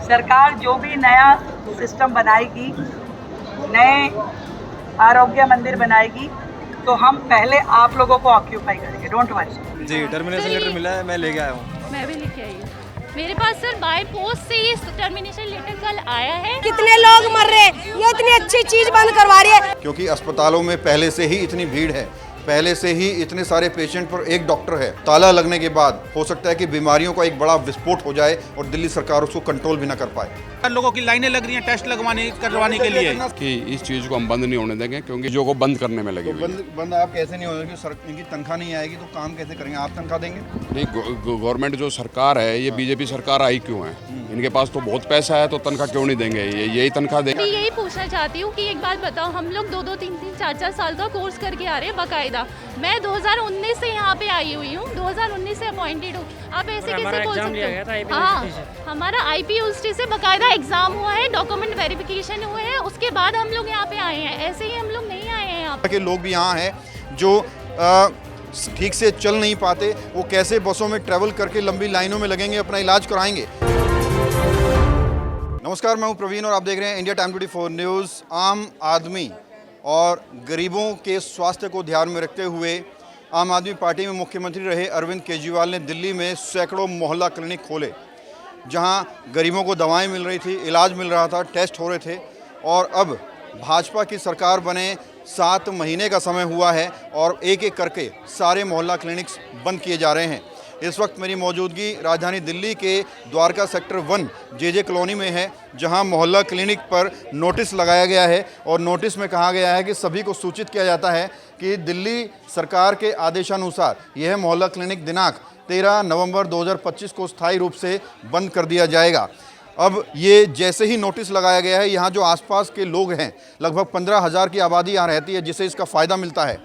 सरकार जो भी नया सिस्टम बनाएगी, नए आरोग्य मंदिर बनाएगी, तो हम पहले आप लोगों को ऑक्यूपाई करेंगे, डोंट वरी। जी, टर्मिनेशन लेटर मिला है, मैं लेके आया हूँ। मैं भी लेके आई हूँ। मेरे पास सर बाय पोस्ट से ये टर्मिनेशन लेटर कल आया है। कितने लोग मर रहे हैं, ये इतनी अच्छी चीज बंद करवा रही है। क्योंकि अस्पतालों में पहले से ही इतनी भीड़ है, पहले से ही इतने सारे पेशेंट पर एक डॉक्टर है। ताला लगने के बाद हो सकता है कि बीमारियों का एक बड़ा विस्फोट हो जाए और दिल्ली सरकार उसको कंट्रोल भी ना कर पाए। लोगों की लाइनें लग रही हैं टेस्ट करवाने के लिए कि इस चीज़ को हम बंद नहीं होने देंगे, क्योंकि जो को बंद करने में लगे हुए हैं। बंद आप कैसे नहीं होगी? इनकी तनख्वाह नहीं आएगी तो काम कैसे करेंगे? आप तनख्वाह देंगे? नहीं, गवर्नमेंट जो सरकार है ये बीजेपी सरकार आई क्यों है? इनके पास तो बहुत पैसा है, तो तनख्वाह क्यों नहीं देंगे? ये यही तनख्वाह देंगे। मैं यही पूछना चाहती हूँ कि एक बात बताओ, हम लोग 2-2, 3-3, 4-4 साल का कोर्स करके आ रहे हैं बाकायदा। मैं 2019 से यहाँ पे आई हुई हूँ, 2019 से अपॉइंटेड हूँ। आप ऐसे कैसे बोल सकते हो? हाँ, हमारा IPUST से बाकायदा एग्जाम हुआ है, डॉक्यूमेंट वेरिफिकेशन हुए हैं, उसके बाद हम लोग यहाँ पे आए हैं। ऐसे ही हम लोग नहीं आए हैं यहाँ के लोग भी यहाँ हैं जो ठीक से चल नहीं पाते, वो कैसे बसों में ट्रैवल करके लंबी लाइनों में लगेंगे, अपना इलाज कराएंगे। नमस्कार, मैं हूं प्रवीण और आप देख रहे हैं इंडिया टाइम 24 न्यूज़। आम आदमी और गरीबों के स्वास्थ्य को ध्यान में रखते हुए आम आदमी पार्टी में मुख्यमंत्री रहे अरविंद केजरीवाल ने दिल्ली में सैकड़ों मोहल्ला क्लिनिक खोले, जहां गरीबों को दवाएं मिल रही थी, इलाज मिल रहा था, टेस्ट हो रहे थे। और अब भाजपा की सरकार बने 7 महीने का समय हुआ है और एक एक करके सारे मोहल्ला क्लिनिक्स बंद किए जा रहे हैं। इस वक्त मेरी मौजूदगी राजधानी दिल्ली के द्वारका सेक्टर 1 JJ कॉलोनी में है, जहां मोहल्ला क्लिनिक पर नोटिस लगाया गया है और नोटिस में कहा गया है कि सभी को सूचित किया जाता है कि दिल्ली सरकार के आदेशानुसार यह मोहल्ला क्लिनिक दिनांक 13 नवंबर 2025 को स्थायी रूप से बंद कर दिया जाएगा। अब ये जैसे ही नोटिस लगाया गया है, यहाँ जो आसपास के लोग हैं, लगभग 15,000 की आबादी यहाँ रहती है जिसे इसका फ़ायदा मिलता है,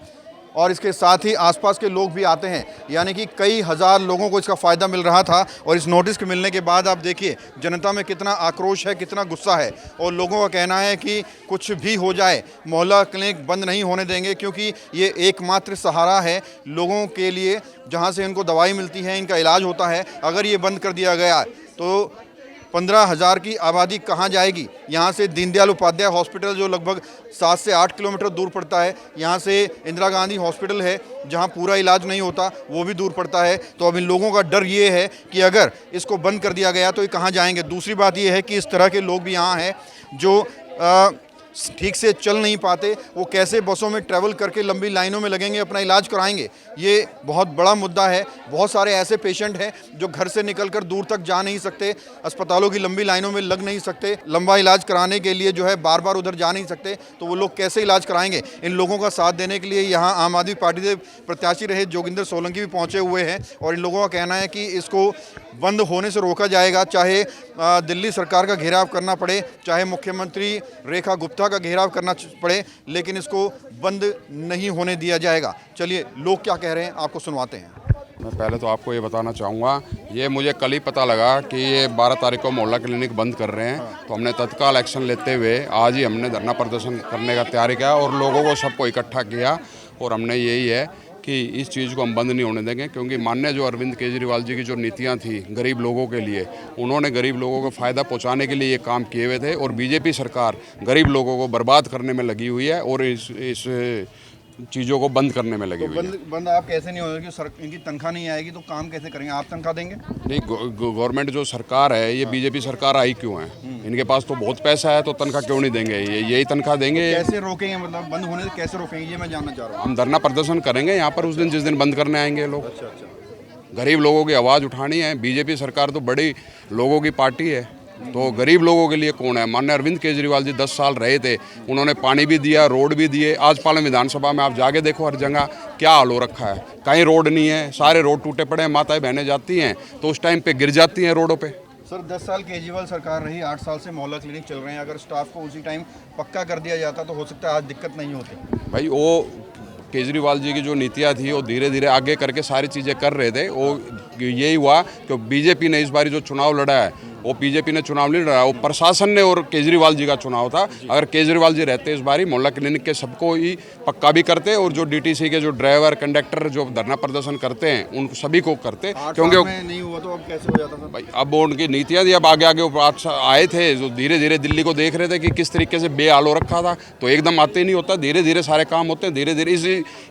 और इसके साथ ही आसपास के लोग भी आते हैं, यानी कि कई हज़ार लोगों को इसका फ़ायदा मिल रहा था। और इस नोटिस के मिलने के बाद आप देखिए जनता में कितना आक्रोश है, कितना गुस्सा है, और लोगों का कहना है कि कुछ भी हो जाए मोहल्ला क्लिनिक बंद नहीं होने देंगे, क्योंकि ये एकमात्र सहारा है लोगों के लिए, जहाँ से इनको दवाई मिलती है, इनका इलाज होता है। अगर ये बंद कर दिया गया तो 15,000 की आबादी कहाँ जाएगी? यहाँ से दीनदयाल उपाध्याय हॉस्पिटल जो लगभग 7 से 8 किलोमीटर दूर पड़ता है, यहाँ से इंदिरा गांधी हॉस्पिटल है जहाँ पूरा इलाज नहीं होता, वो भी दूर पड़ता है। तो अब इन लोगों का डर ये है कि अगर इसको बंद कर दिया गया तो ये कहाँ जाएंगे। दूसरी बात ये है कि इस तरह के लोग भी यहाँ हैं जो ठीक से चल नहीं पाते, वो कैसे बसों में ट्रैवल करके लंबी लाइनों में लगेंगे, अपना इलाज कराएंगे। ये बहुत बड़ा मुद्दा है। बहुत सारे ऐसे पेशेंट हैं जो घर से निकलकर दूर तक जा नहीं सकते, अस्पतालों की लंबी लाइनों में लग नहीं सकते, लंबा इलाज कराने के लिए जो है बार बार उधर जा नहीं सकते, तो वो लोग कैसे इलाज कराएंगे। इन लोगों का साथ देने के लिए यहाँ आम आदमी पार्टी से प्रत्याशी रहे जोगिंदर सोलंकी भी पहुँचे हुए हैं, और इन लोगों का कहना है कि इसको बंद होने से रोका जाएगा, चाहे दिल्ली सरकार का घेराव करना पड़े, चाहे मुख्यमंत्री रेखा गुप्ता का घेराव करना पड़े, लेकिन इसको बंद नहीं होने दिया जाएगा। चलिए लोग क्या कह रहे हैं आपको सुनवाते हैं। मैं पहले तो आपको ये बताना चाहूँगा, ये मुझे कल ही पता लगा कि ये 12 तारीख को मोहल्ला क्लिनिक बंद कर रहे हैं। तो हमने तत्काल एक्शन लेते हुए आज ही हमने धरना प्रदर्शन करने का तैयारी किया और लोगों को सबको इकट्ठा किया, और हमने यही है कि इस चीज़ को हम बंद नहीं होने देंगे, क्योंकि माननीय जो अरविंद केजरीवाल जी की जो नीतियां थी गरीब लोगों के लिए, उन्होंने गरीब लोगों को फ़ायदा पहुंचाने के लिए ये काम किए हुए थे, और बीजेपी सरकार गरीब लोगों को बर्बाद करने में लगी हुई है और इस चीज़ों को बंद करने में लगी हुई है। बंद आप कैसे नहीं होगी? इनकी तनख्वाह नहीं आएगी तो काम कैसे करेंगे? आप तनख्वाह देंगे? नहीं, गवर्नमेंट जो सरकार है ये बीजेपी सरकार आई क्यों है? इनके पास तो बहुत पैसा है, तो तनख्वाह क्यों नहीं देंगे? यही तनख्वाह देंगे। कैसे रोकेंगे? मतलब बंद होने से कैसे रोकेंगे, ये मैं जानना चाह रहा हूँ। हम धरना प्रदर्शन करेंगे यहाँ पर उस दिन जिस दिन बंद करने आएंगे लोग। अच्छा। गरीब लोगों की आवाज़ उठानी है। बीजेपी सरकार तो बड़ी लोगों की पार्टी है, तो गरीब लोगों के लिए कौन है? माननीय अरविंद केजरीवाल जी 10 साल रहे थे, उन्होंने पानी भी दिया, रोड भी दिए। आज पालम विधानसभा में आप जाके देखो, हर जगह क्या हाल हो रखा है, कहीं रोड नहीं है, सारे रोड टूटे पड़े हैं। माताएं बहनें जाती हैं तो उस टाइम पे गिर जाती हैं रोडों पे। सर 10 साल केजरीवाल सरकार रही, 8 साल से मोहल्ला क्लिनिक चल रहे हैं। अगर स्टाफ को उसी टाइम पक्का कर दिया जाता तो हो सकता है आज दिक्कत नहीं होती। भाई वो केजरीवाल जी की जो नीतियाँ थी वो धीरे धीरे आगे करके सारी चीज़ें कर रहे थे। वो यही हुआ कि बीजेपी ने इस बार जो चुनाव लड़ा है वो बीजेपी ने चुनाव नहीं लड़ा, वो प्रशासन ने और केजरीवाल जी का चुनाव था। अगर केजरीवाल जी रहते इस बारी मोहल्ला क्लिनिक के सबको ही पक्का भी करते और जो डीटीसी के जो ड्राइवर कंडक्टर जो धरना प्रदर्शन करते हैं उन सभी को करते, क्योंकि नहीं हुआ तो अब कैसे हो जाता था भाई अब वो उनकी नीतियाँ अब आगे आगे आए थे जो धीरे धीरे दिल्ली को देख रहे थे कि किस तरीके से बेहाल हो रखा था, तो एकदम आते ही नहीं होता, धीरे धीरे सारे काम होते हैं, धीरे धीरे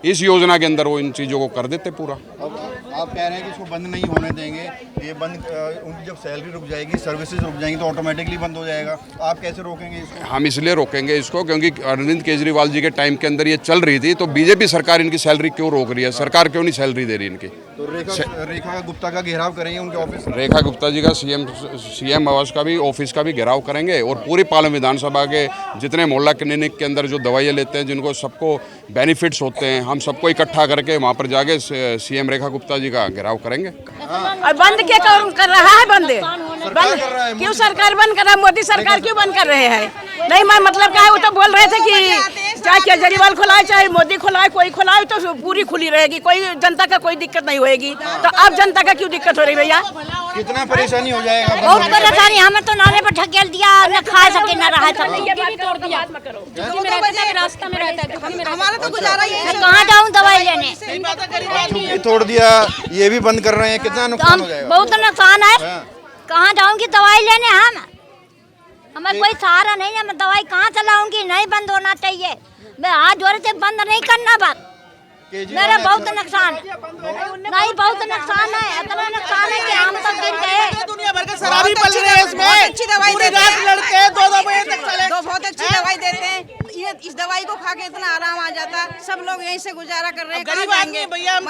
इस योजना के अंदर वो इन चीज़ों को कर देते पूरा। अब आप कह रहे हैं कि इसको बंद नहीं होने देंगे, ये बंद उनकी जब सैलरी रुक जाएगी, सर्विसेज रुक जाएंगी तो ऑटोमेटिकली बंद हो जाएगा, आप कैसे रोकेंगे इसको? हम इसलिए रोकेंगे इसको क्योंकि अरविंद केजरीवाल जी के टाइम के अंदर ये चल रही थी, तो बीजेपी सरकार इनकी सैलरी क्यों रोक रही है? सरकार क्यों नहीं सैलरी दे रही इनकी? तो रेखा गुप्ता का घेराव करेंगे उनके ऑफिस? रेखा गुप्ता जी का सीएम आवास का भी ऑफिस का भी घेराव करेंगे और पूरी पालम विधानसभा के जितने मोहल्ला क्लिनिक के अंदर जो दवाइयाँ लेते हैं, जिनको सबको बेनिफिट्स होते हैं, हम सबको इकट्ठा करके वहाँ पर जाके सीएम रेखा गुप्ता जी का घेराव करेंगे। और बंद क्या कर रहा है? बंद क्यों सरकार बंद कर रहा है? मोदी सरकार क्यों बंद कर रहे हैं? नहीं मैं मतलब क्या है, वो तो बोल रहे थे कि चाहे केजरीवाल खुलाए चाहे मोदी खुलाए, कोई खुलाए तो पूरी खुली रहेगी, कोई जनता का कोई दिक्कत नहीं होएगी। तो अब जनता का क्यों दिक्कत हो रही भैया? कितना परेशानी हो जाएगा? बहुत परेशानी, हमें तो नाले पर ढकेल दिया, न खा सके न रहा सके, रास्ता में रहता है, हमारा तो गुजारा ही है। कहाँ जाऊँ दवाई लेने? तोड़ दिया, ये भी बंद कर रहे हैं, कितना नुकसान हो जाएगा? बहुत नुकसान है, कहाँ जाऊँगी दवाई लेने? हमें कोई सहारा नहीं है, मैं दवाई कहाँ चलाऊंगी? नहीं बंद होना चाहिए, मैं हाथ जोड़ से बंद नहीं करना बस। मेरा बहुत नुकसान है, नहीं बहुत नुकसान है, इतना नुकसान है कि हम तो गिर गए। दुनिया भर के शराबी पल रहे हैं इसमें, अच्छी दवाई देते हैं, लड़ते हैं 2-2 बजे तक चले, बहुत अच्छी दवाई देते हैं। ये इस दवाई को खा के इतना आराम आ जाता है, सब लोग यहीं से गुजारा कर रहे हैं। गरीब आदमी भैया हम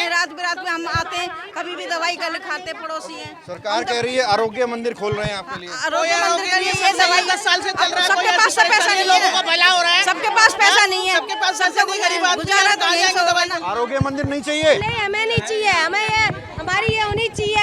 रात बिरात में हम आते हैं, कभी भी दवाई कर खाते, पड़ोसी हैं। सरकार कह रही है आरोग्य मंदिर खोल रहे हैं आपके लिए। आरोग्य मंदिर के लिए ये दवाई 10 साल से चल रहा है, सबके पास पैसा नहीं लोगों का भला हो रहा है, सबके पास पैसा नहीं है, सबके पास गरीब गुजारा तो यहीं से दवाई। आरोग्य मंदिर नहीं चाहिए? नहीं हमें नहीं चाहिए, हमें हमारी ये होनी चाहिए।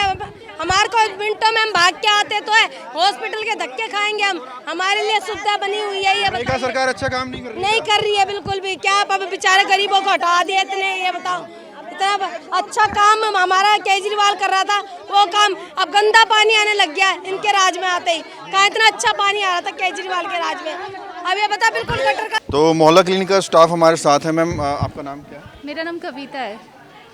हमारे को मिनटों में हम भाग के आते तो है, हॉस्पिटल के धक्के खाएंगे हम, हमारे लिए सुविधा बनी हुई है। ये बताइए सरकार अच्छा काम नहीं कर रही? नहीं कर रही है बिल्कुल भी। क्या अब बेचारे गरीबों को हटा दिए इतने, ये बताओ, इतना अच्छा काम हमारा केजरीवाल कर रहा था, वो काम अब गंदा पानी आने लग गया इनके राज में आते ही। कहाँ इतना अच्छा पानी आ रहा था केजरीवाल के राज में, अब ये बता बिल्कुल गटर का। तो मोहल्ला क्लिनिक का स्टाफ हमारे साथ है। मैम आपका नाम क्या है? मेरा नाम कविता है।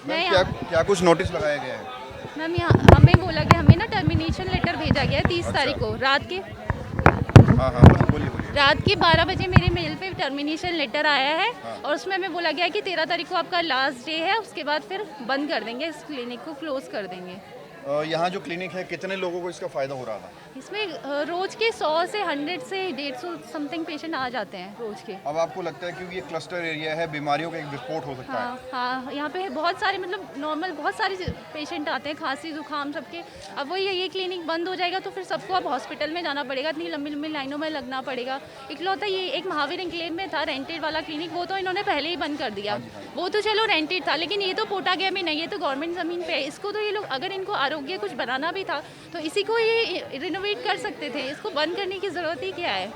क्या कुछ नोटिस लगाया गया है? मैम यहाँ हमें बोला गया, हमें ना टर्मिनेशन लेटर भेजा गया है 30 तारीख को रात के। हाँ बोलिए। रात के 12 बजे मेरे मेल पे टर्मिनेशन लेटर आया है और उसमें हमें बोला गया कि 13 तारीख को आपका लास्ट डे है, उसके बाद फिर बंद कर देंगे, इस क्लिनिक को क्लोज कर देंगे। यहाँ जो क्लिनिक है कितने लोगों को इसका फ़ायदा हो रहा था? इसमें रोज के 100 से 100 से 150 समथिंग पेशेंट आ जाते हैं रोज के। अब आपको लगता है क्योंकि ये क्लस्टर एरिया है, बीमारियों का एक विस्फोट हो सकता है? हाँ, यहाँ पे बहुत सारे मतलब नॉर्मल बहुत सारे पेशेंट आते हैं, खांसी जुकाम सबके। अब वही ये क्लिनिक बंद हो जाएगा तो फिर सबको अब हॉस्पिटल में जाना पड़ेगा, इतनी लंबी लंबी लाइनों में लगना पड़ेगा। इकलौता ये एक महावीर एन्क्लेव में था रेंटेड वाला क्लिनिक, वो तो इन्होंने पहले ही बंद कर दिया। वो तो चलो रेंटेड था, लेकिन ये तो पोटा गया में नहीं, ये तो गवर्नमेंट ज़मीन पे है। इसको तो ये लोग अगर इनको आरोग्य कुछ बनाना भी था तो इसी को ये रिनोवेट कर सकते थे, इसको बंद करने की ज़रूरत ही क्या है?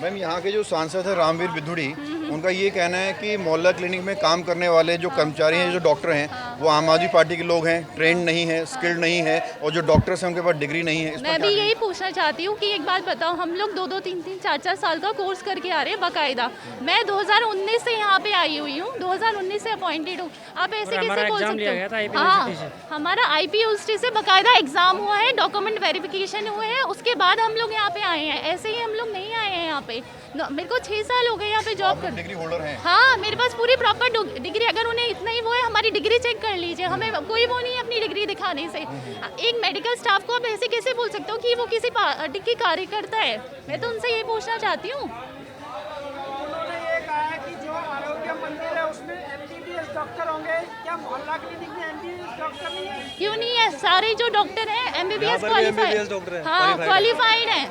मैम यहाँ के जो सांसद है रामवीर बिधुड़ी, उनका ये कहना है कि मोहल्ला क्लिनिक में काम करने वाले जो कर्मचारी हैं, जो डॉक्टर हैं, वो आम आदमी पार्टी के लोग हैं, ट्रेंड नहीं है, स्किल्ड नहीं है, और जो डॉक्टर्स हैं उनके पास डिग्री नहीं है। मैं भी यही पूछना चाहती हूँ कि एक बात बताओ, हम लोग 2-2, 3-3, 4-4 साल का कोर्स करके आ रहे हैं बाकायदा। मैं 2019 से यहाँ पे आई हुई हूँ, 2019 से अपॉइंटेड हूँ। आप ऐसे कैसे बोल सकते हो? हाँ, हमारा IP यूनिवर्सिटी से बाकायदा एग्जाम हुआ है, डॉक्यूमेंट वेरिफिकेशन हुए हैं, उसके बाद हम लोग यहाँ पे आए हैं। ऐसे ही हम लोग नहीं आए हैं यहाँ पे। मेरे को 6 साल हो गए यहाँ पे जॉब कर। डिग्री होल्डर हैं? हाँ, मेरे पास पूरी प्रॉपर डिग्री। अगर उन्हें इतना ही वो है, हमारी डिग्री चेक कर लीजिए, हमें कोई वो नहीं है अपनी डिग्री दिखाने से। एक मेडिकल स्टाफ को आप ऐसे कैसे बोल सकते हो कि वो किसी पार्टी की कार्यकर्ता है? मैं तो उनसे ये पूछना चाहती हूँ। उन्होंने ये कहा है कि जो आरोग्य मंदिर है उसमें MBBS डॉक्टर होंगे, क्या मोहल्ला क्लिनिक में MBBS डॉक्टर नहीं है? क्यों नहीं है? सारे जो डॉक्टर हैं MBBS क्वालिफाइड। हाँ, क्वालिफाइड हैं।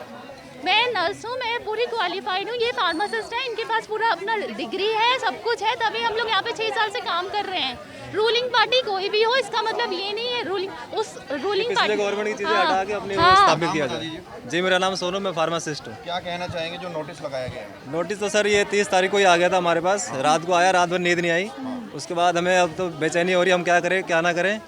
मैं नर्स हूँ, मैं पूरी क्वालिफाइड हूँ। ये फार्मासिस्ट है, इनके पास पूरा अपना डिग्री है, सब कुछ है, तभी हम लोग यहाँ पे 6 साल से काम कर रहे हैं। रूलिंग पार्टी कोई भी हो, इसका मतलब ये नहीं है रूलिंग पार्टी गवर्नमेंट की चीजें हटा के अपने स्थापित किया जाए। जी, मेरा नाम सोनू, मैं फार्मासिस्ट हूँ। क्या कहना चाहेंगे जो नोटिस लगाया गया है? नोटिस तो सर ये 30 तारीख को ही आ गया था हमारे पास, रात को आया, रात भर नींद नहीं आई। उसके बाद हमें अब तो बेचैनी हो रही है, हम क्या करें क्या ना करें।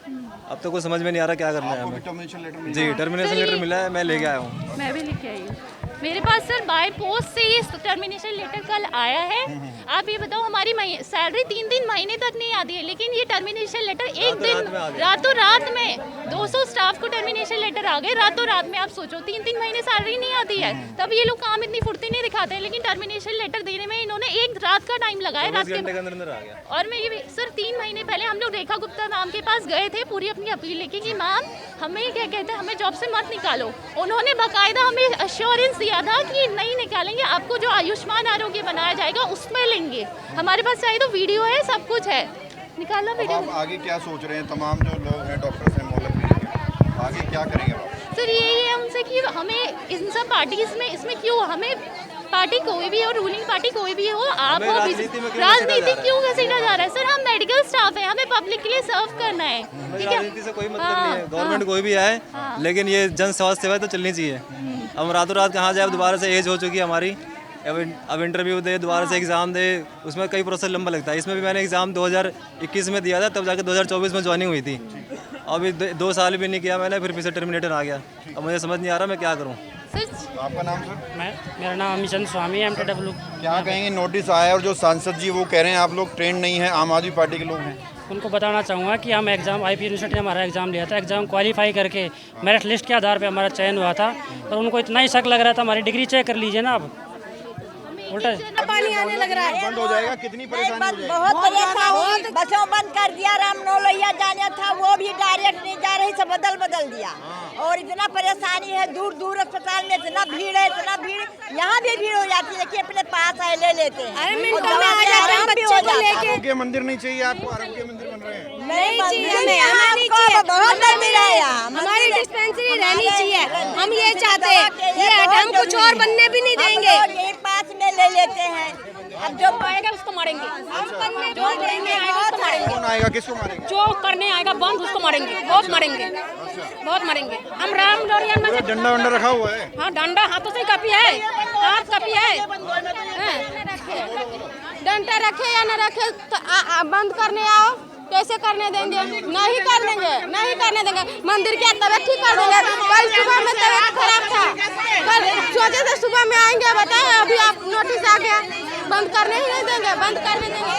अब तो कुछ समझ में नहीं आ रहा क्या करना है आपको भी हमें। टर्मिनेशन लेटर मिला? जी टर्मिनेशन लेटर मिला है, मैं लेके आया हूँ। मैं भी लिखे आई हूँ। मेरे पास सर बाय पोस्ट से ये टर्मिनेशन लेटर कल आया है। आप ये बताओ हमारी सैलरी 3 महीने तक नहीं आती है, लेकिन ये टर्मिनेशन लेटर एक दिन रातों रात में 200 स्टाफ को टर्मिनेशन लेटर आ गए रातों रात में। आप सोचो 3 महीने सैलरी नहीं आती है, तब ये लोग काम इतनी फुर्ती नहीं दिखाते हैं, लेकिन टर्मिनेशन लेटर देने में इन्होंने एक रात का टाइम लगाया। रात घंटे के अंदर आ गया। और मैं ये सर 3 महीने पहले हम लोग रेखा गुप्ता मैम के पास गए थे पूरी अपनी अपील लेके कि मैम हमें क्या कहते हैं, हमें जॉब से मत निकालो। उन्होंने बाकायदा हमें अश्योरेंस दिया था कि नहीं निकालेंगे, आपको जो आयुष्मान आरोग्य बनाया जाएगा उसमें लेंगे। हमारे पास चाहे तो वीडियो है, सब कुछ है, निकालना अब वीडियो। आप आगे क्या सोच रहे हैं? तमाम जो लोग हैं डॉक्टर्स हैं मोहल्ला क्लिनिक के, आगे क्या करेंगे आप? सर यही है उनसे कि हमें इन सब पार्टीज में इसमें क्यों, हमें पार्टी कोई भी हो, रूलिंग पार्टी कोई भी हो, आप हमें हो, राजनीति में क्यों राजनीति घसीटा क्यों घसीटा जा रहा है? सर हम मेडिकल स्टाफ है, हमें पब्लिक के लिए सर्व करना है, ठीक है? राजनीति से कोई मतलब नहीं है, गवर्नमेंट कोई भी आए, लेकिन ये जन स्वास्थ्य सेवा तो चलनी चाहिए। हम रातों रात कहाँ जाए, अब दोबारा से एज हो चुकी है हमारी, अब इंटरव्यू दे, दोबारा से एग्ज़ाम दे, उसमें कई प्रोसेस लंबा लगता है। इसमें भी मैंने एग्ज़ाम 2021 में दिया था, तब जाके 2024 में ज्वाइनिंग हुई थी। अभी 2 साल भी नहीं किया मैंने, फिर से टर्मिनेटर आ गया। अब मुझे समझ नहीं आ रहा मैं क्या करूँ। सर आपका नाम सर? मेरा नाम अमीचंद स्वामी है, MTW। क्या कहेंगे? नोटिस आया है और जो सांसद जी वो कह रहे हैं आप लोग ट्रेंड नहीं है, आम आदमी पार्टी के लोग हैं। उनको बताना चाहूँगा कि हम एग्ज़ाम IP यूनिवर्सिटी में हमारा एग्ज़ाम लिया था, एग्ज़ाम क्वालिफाई करके मेरिट लिस्ट के आधार पे हमारा चयन हुआ था, और उनको इतना ही शक लग रहा था। हमारी डिग्री चेक कर लीजिए ना आप, उल्टा पानी आने लग रहा है। बंद हो जाएगा, कितनी परेशानी हो जाएगी? बहुत परेशानी, बसों बंद कर दिया, रामनौलैया जाना था वो भी डायरेक्ट नहीं जा रही, सब बदल दिया। और इतना परेशानी है, दूर दूर अस्पताल में इतना भीड़ है, इतना भीड़, यहाँ भी भीड़ हो जाती है कि अपने पास है ले लेते हैं। आरोग्य मंदिर नहीं चाहिए आपको? आरोग्य मंदिर बन रहे हैं। नहीं चाहिए, हमें चाहिए, बहुत मंदिर है यहाँ, हमारी डिस्पेंसरी रहनी चाहिए। हम ये चाहते हैं, ये हम कुछ और बनने भी नहीं देंगे। यही पास में ले लेते हैं, अब जो आएगा उसको मारेंगे, जो करेंगे आएगा उसको मारेंगे, कौन आएगा, किसको मारेंगे? जो करने आएगा बंद उसको मारेंगे, बहुत मारेंगे, बहुत मारेंगे। हम रामनौलैया में डंडा वंडा रखा हुआ है? हाँ डंडा हाथों से कपी है, हाथ कपी है, डंडा रखे या न रखे तो बंद करने आओ, कैसे करने देंगे? नहीं कर देंगे, नहीं करने देंगे। मंदिर की तबीयत ठीक कर देंगे। कल सुबह में तबीयत खराब था, कल सोचे थे सुबह में आएंगे, बताए अभी आप नोटिस आ गया, बंद करने ही नहीं देंगे, बंद करने देंगे,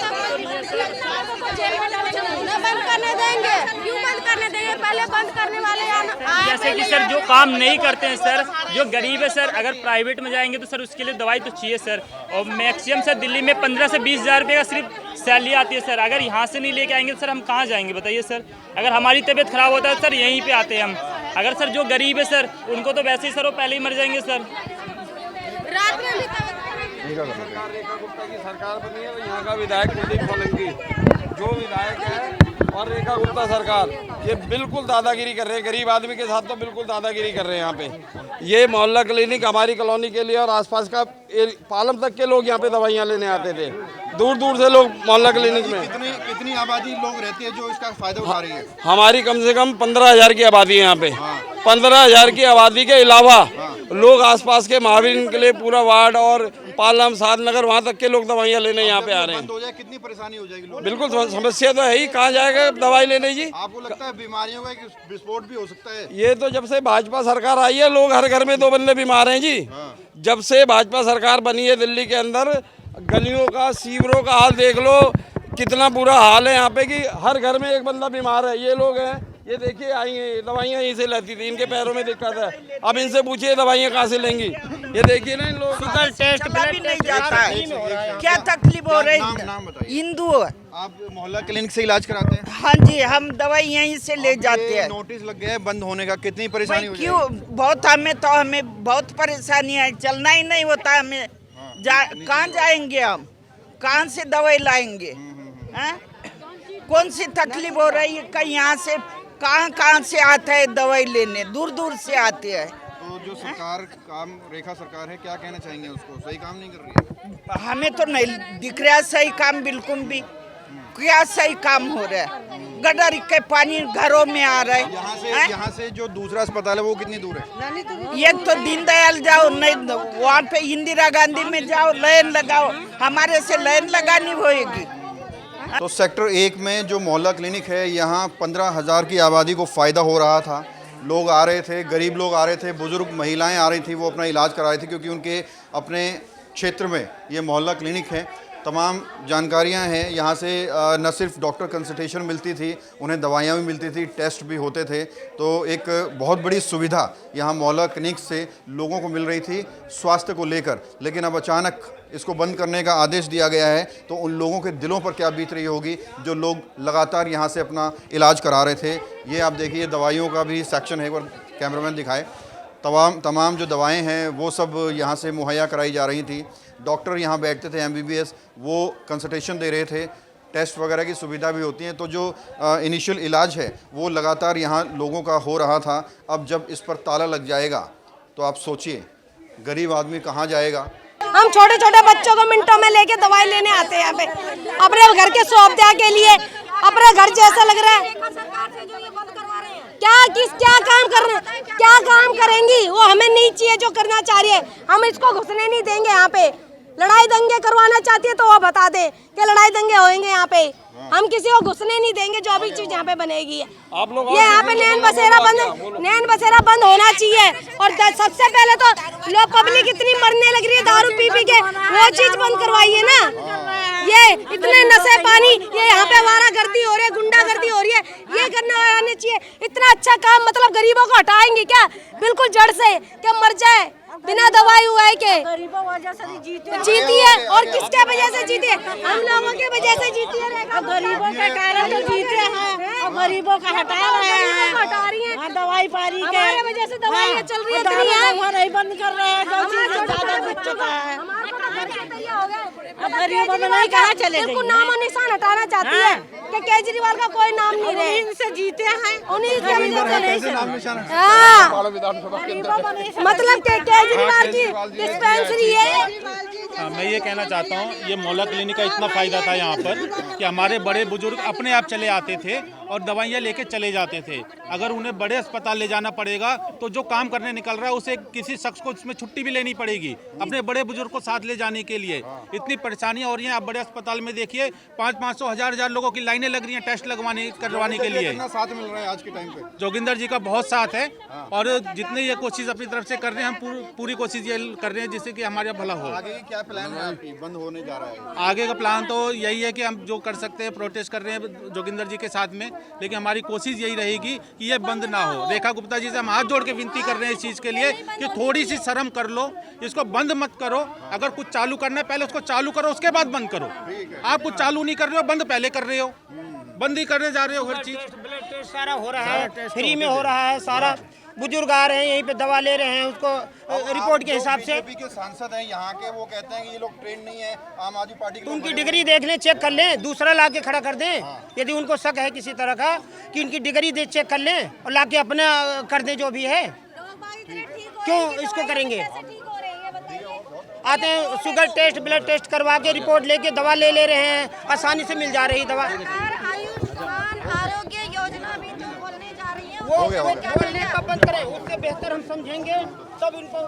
बंद करने देंगे, क्यों बंद करने देंगे? पहले बंद करने वाले जैसे कि सर जो काम नहीं करते हैं सर, जो गरीब है सर, अगर प्राइवेट में जाएंगे तो सर उसके लिए दवाई तो चाहिए सर, और मैक्सिमम सर दिल्ली में 15 से 20 हज़ार रुपये का सिर्फ सैलरी आती है सर। अगर यहाँ से नहीं लेके आएंगे तो सर हम कहाँ जाएंगे बताइए सर? अगर हमारी तबीयत खराब होता है सर यहीं पे आते हैं हम। अगर सर जो गरीब है सर उनको तो वैसे ही सर वो पहले ही मर जाएंगे सर। रात में भी रेखा गुप्ता की सरकार बनी है, यहाँ का विधायक कुलदीप सोलंकी जो विधायक है, और रेखा गुप्ता सरकार ये बिल्कुल दादागिरी कर रहे हैं, गरीब आदमी के साथ तो बिल्कुल दादागिरी कर रहे हैं। यहाँ पे ये मोहल्ला क्लिनिक हमारी कॉलोनी के लिए और आसपास का पालम तक के लोग यहाँ पे दवाइयाँ लेने आते थे, दूर दूर से लोग मोहल्ला क्लिनिक में। कितनी आबादी लोग रहती है जो इसका फायदा उठा रही है? हमारी कम से कम 15,000 की आबादी है यहाँ पे। 15,000 की आबादी के अलावा लोग आसपास के महावीर के लिए पूरा वार्ड और पालम साधनगर वहाँ तक के लोग दवाइयाँ लेने यहाँ पे आ रहे हैं। हो जाए कितनी परेशानी हो जाएगी? बिल्कुल समस्या तो है ही, कहाँ जाएगा दवाई लेने जी? आपको लगता है बीमारियों का एक विस्फोट भी हो सकता है? ये तो जब से भाजपा सरकार आई है लोग हर घर में 2 बंदे बीमार हैं जी। जब से भाजपा सरकार बनी है दिल्ली के अंदर गलियों का सीवरों का हाल देख लो, कितना बुरा हाल है यहाँ पे कि हर घर में एक बंदा बीमार है। ये लोग हैं, ये देखिए आई हैं, दवाइयाँ यहीं से लेती थी, इनके पैरों में दिक्कत है, अब इनसे पूछिए दवाइयाँ कहाँ से लेंगी? ये देखिए ना इन लोगों का टेस्ट भी नहीं जाता है, क्या तकलीफ हो रही है? नाम बताइए। हिंदू। आप मोहल्ला क्लिनिक से इलाज कराते हैं? हाँ जी, हम दवाई यहीं से ले जाते हैं। नोटिस लग गया है बंद होने का, कितनी परेशानी हो जाएगी? क्यों? बहुत हमें बहुत परेशानी है, चलना ही नहीं होता हमें। कहाँ जाएंगे हम? कहाँ से दवाई लाएंगे? कौन सी तकलीफ हो रही है? कहीं यहाँ से कहाँ से आता है दवाई लेने, दूर दूर से आते हैं। तो जो सरकार काम, रेखा सरकार है, क्या कहना चाहेंगे उसको? सही काम नहीं कर रही है? हमें तो नहीं दिख रहा सही काम, बिल्कुल भी। क्या सही काम हो रहा है? गटर के पानी घरों में आ रहा है। यहाँ से जो दूसरा अस्पताल है वो कितनी दूर है? ये तो दीनदयाल जाओ, नहीं वहाँ पे इंदिरा गांधी में जाओ, लाइन लगाओ, हमारे से लाइन लगानी होगी। तो सेक्टर 1 में जो मोहल्ला क्लिनिक है, यहाँ 15,000 की आबादी को फ़ायदा हो रहा था। लोग आ रहे थे, गरीब लोग आ रहे थे, बुज़ुर्ग महिलाएं आ रही थी, वो अपना इलाज करा रही थी, क्योंकि उनके अपने क्षेत्र में ये मोहल्ला क्लिनिक है। तमाम जानकारियां हैं यहाँ से। न सिर्फ डॉक्टर कंसल्टेशन मिलती थी, उन्हें दवाइयाँ भी मिलती थी, टेस्ट भी होते थे। तो एक बहुत बड़ी सुविधा यहाँ मोहल्ला क्लिनिक से लोगों को मिल रही थी स्वास्थ्य को लेकर। लेकिन अब अचानक इसको बंद करने का आदेश दिया गया है, तो उन लोगों के दिलों पर क्या बीत रही होगी जो लोग लगातार यहाँ से अपना इलाज करा रहे थे। ये आप देखिए, दवाइयों का भी सेक्शन है, एक बार कैमरामैन दिखाए। तमाम जो दवाएं हैं वो सब यहाँ से मुहैया कराई जा रही थी। डॉक्टर यहाँ बैठते थे MBBS, वो कंसल्टेशन दे रहे थे, टेस्ट वगैरह की सुविधा भी होती है। तो जो इनिशियल इलाज है वो लगातार यहाँ लोगों का हो रहा था। अब जब इस पर ताला लग जाएगा तो आप सोचिए गरीब आदमी कहाँ जाएगा। हम छोटे छोटे बच्चों को मिनटों में लेके दवाई लेने आते हैं यहाँ पे, अपने घर के सुविधा के लिए। अपने घर जैसा लग रहा है। क्या काम करेंगी वो हमें नहीं चाहिए। जो करना चाह रही है हम इसको घुसने नहीं देंगे। यहाँ पे लड़ाई दंगे करवाना चाहती है तो वो बता दे कि लड़ाई दंगे होंगे यहाँ पे। हम किसी को घुसने नहीं देंगे। जो भी चीज यहाँ पे बनेगी आप लोग ये यहाँ पे नैन बसेरा बंद होना चाहिए। और सबसे पहले तो लोग पब्लिक इतनी मरने लग रही है दारू पी पी के, वो चीज बंद करवाइए ना। ये इतने नशे पानी, ये यहाँ पे वारागर्दी हो रही है, गुंडागर्दी हो रही है, ये करना आने चाहिए। इतना अच्छा काम, मतलब गरीबों को हटाएंगे क्या बिल्कुल जड़ से, क्या मर जाए बिना दवाई हुआ है के? गरीबों वजह से जीती है। और किसके वजह से जीती है? हम लोगों के वजह से जीती है। गरीबों के कारण तो जीते हैं और गरीबों का हटा रहे हैं, हटा रही है दवाई पारी के हमारे वजह से दवाई चल रही है, नहीं बंद कर रहे हैं। जो चीज ज्यादा बिक चुका है, अब गरीबों में नहीं कहाँ चले गए। नाम और निशान हटाना चाहती है कि केजरीवाल का कोई नाम नहीं रहे। इनसे जीते हैं, उन्हीं मतलब केजरीवाल की डिस्पेंसरी है। मैं ये कहना चाहता हूँ, ये मोहल्ला क्लिनिक का इतना फ़ायदा था यहाँ पर कि हमारे बड़े बुजुर्ग अपने आप चले आते थे और दवाइयाँ लेके चले जाते थे। अगर उन्हें बड़े अस्पताल ले जाना पड़ेगा तो जो काम करने निकल रहा है उसे किसी शख्स को इसमें छुट्टी भी लेनी पड़ेगी अपने बड़े बुजुर्ग को साथ ले जाने के लिए। इतनी परेशानियाँ हो रही हैं। आप बड़े अस्पताल में देखिए 500-500 हज़ार लोगों की लाइनें लग रही हैं टेस्ट करवाने के लिए। साथ मिल रहा है आज के टाइम पे जोगिंदर जी का बहुत साथ है और जितने ये कोशिश अपनी तरफ से कर रहे हैं, हम पूरी कोशिश ये कर रहे हैं जिससे कि हमारा भला हो। आगे क्या प्लान है आपकी? बंद होने जा रहा है। आगे का प्लान तो यही है कि हम जो कर सकते हैं प्रोटेस्ट कर रहे हैं जोगिंदर जी के साथ में, लेकिन हमारी कोशिश यही रहेगी कि ये बंद ना हो। रेखा गुप्ता जी से हम हाथ जोड़ के विनती कर रहे हैं इस चीज़ के लिए कि थोड़ी सी शर्म कर लो, इसको बंद मत करो। अगर कुछ चालू करना है पहले उसको चालू करो, उसके बाद बंद करो। आप कुछ चालू नहीं कर रहे हो, बंद पहले कर रहे हो, बंद ही करने जा रहे हो। हर चीज ब्लड टेस्ट सारा हो रहा है, फ्री में हो रहा है सारा। बुजुर्ग आ रहे हैं यहीं पे दवा ले रहे हैं, उसको रिपोर्ट के हिसाब से। बीजेपी के सांसद हैं यहाँ के, वो कहते हैं कि ये लोग ट्रेन नहीं है आम आदमी पार्टी के। उनकी डिग्री देख लें, चेक कर लें, दूसरा ला के खड़ा कर दें। यदि उनको शक है किसी तरह का कि उनकी डिग्री दे चेक कर लें और ला के अपना कर दें जो भी है। क्यों इसको करेंगे? आते हैं शुगर टेस्ट ब्लड टेस्ट करवा के रिपोर्ट लेके दवा ले रहे हैं, आसानी से मिल जा रही दवा। आरोग्य योजना भी जो बोलने जा रही है वो बोलने का बंद करें, उससे बेहतर हम समझेंगे तब इनको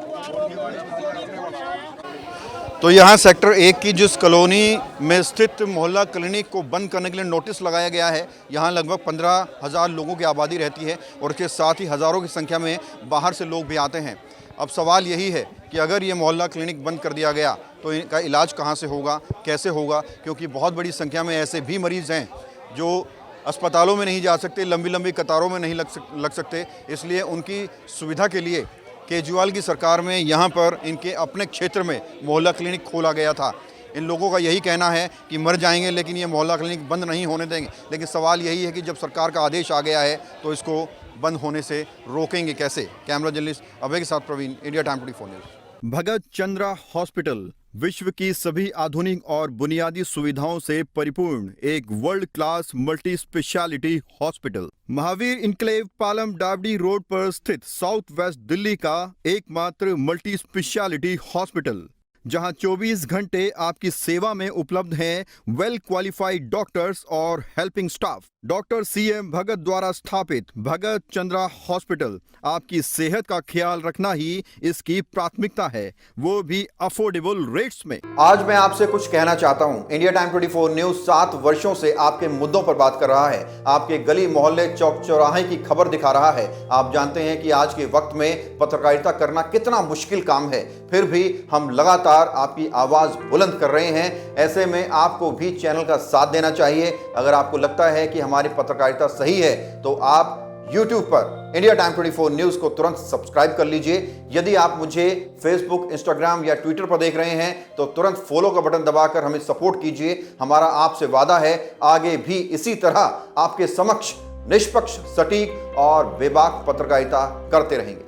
तो यहाँ सेक्टर 1 की जिस कॉलोनी में स्थित मोहल्ला क्लिनिक को बंद करने के लिए नोटिस लगाया गया है, यहाँ लगभग 15,000 लोगों की आबादी रहती है और इसके साथ ही हज़ारों की संख्या में बाहर से लोग भी आते हैं। अब सवाल यही है कि अगर ये मोहल्ला क्लिनिक बंद कर दिया गया तो इनका इलाज कहाँ से होगा, कैसे होगा? क्योंकि बहुत बड़ी संख्या में ऐसे भी मरीज़ हैं जो अस्पतालों में नहीं जा सकते, लंबी लंबी कतारों में नहीं लग सकते। इसलिए उनकी सुविधा के लिए केजरीवाल की सरकार में यहाँ पर इनके अपने क्षेत्र में मोहल्ला क्लिनिक खोला गया था। इन लोगों का यही कहना है कि मर जाएंगे लेकिन ये मोहल्ला क्लिनिक बंद नहीं होने देंगे। लेकिन सवाल यही है कि जब सरकार का आदेश आ गया है तो इसको बंद होने से रोकेंगे कैसे? कैमरा जर्नलिस्ट अभय के साथ प्रवीण, इंडिया टाइम 24 न्यूज़। भगत चंद्रा हॉस्पिटल विश्व की सभी आधुनिक और बुनियादी सुविधाओं से परिपूर्ण एक world class multi speciality hospital, Mahavir enclave Palam Dabri road पर स्थित साउथ वेस्ट दिल्ली का एकमात्र मल्टी स्पेशलिटी हॉस्पिटल, जहां 24 घंटे आपकी सेवा में उपलब्ध हैं वेल क्वालिफाइड डॉक्टर्स और हेल्पिंग स्टाफ। डॉक्टर CM भगत द्वारा स्थापित भगत चंद्रा हॉस्पिटल आपकी सेहत का ख्याल रखना ही इसकी प्राथमिकता है, वो भी अफोर्डेबल रेट्स में। आज मैं आपसे कुछ कहना चाहता हूं। इंडिया टाइम 24 न्यूज 7 वर्षों से आपके मुद्दों पर बात कर रहा है, आपके गली मोहल्ले चौक चौराहे की खबर दिखा रहा है। आप जानते हैं कि आज के वक्त में पत्रकारिता करना कितना मुश्किल काम है, फिर भी हम लगातार आपकी आवाज बुलंद कर रहे हैं। ऐसे में आपको भी चैनल का साथ देना चाहिए। अगर आपको लगता है कि हमारी पत्रकारिता सही है तो आप YouTube पर इंडिया टाइम 24 न्यूज को तुरंत सब्सक्राइब कर लीजिए। यदि आप मुझे फेसबुक, इंस्टाग्राम या ट्विटर पर देख रहे हैं तो तुरंत फॉलो का बटन दबाकर हमें सपोर्ट कीजिए। हमारा आपसे वादा है आगे भी इसी तरह आपके समक्ष निष्पक्ष, सटीक और बेबाक पत्रकारिता करते रहेंगे।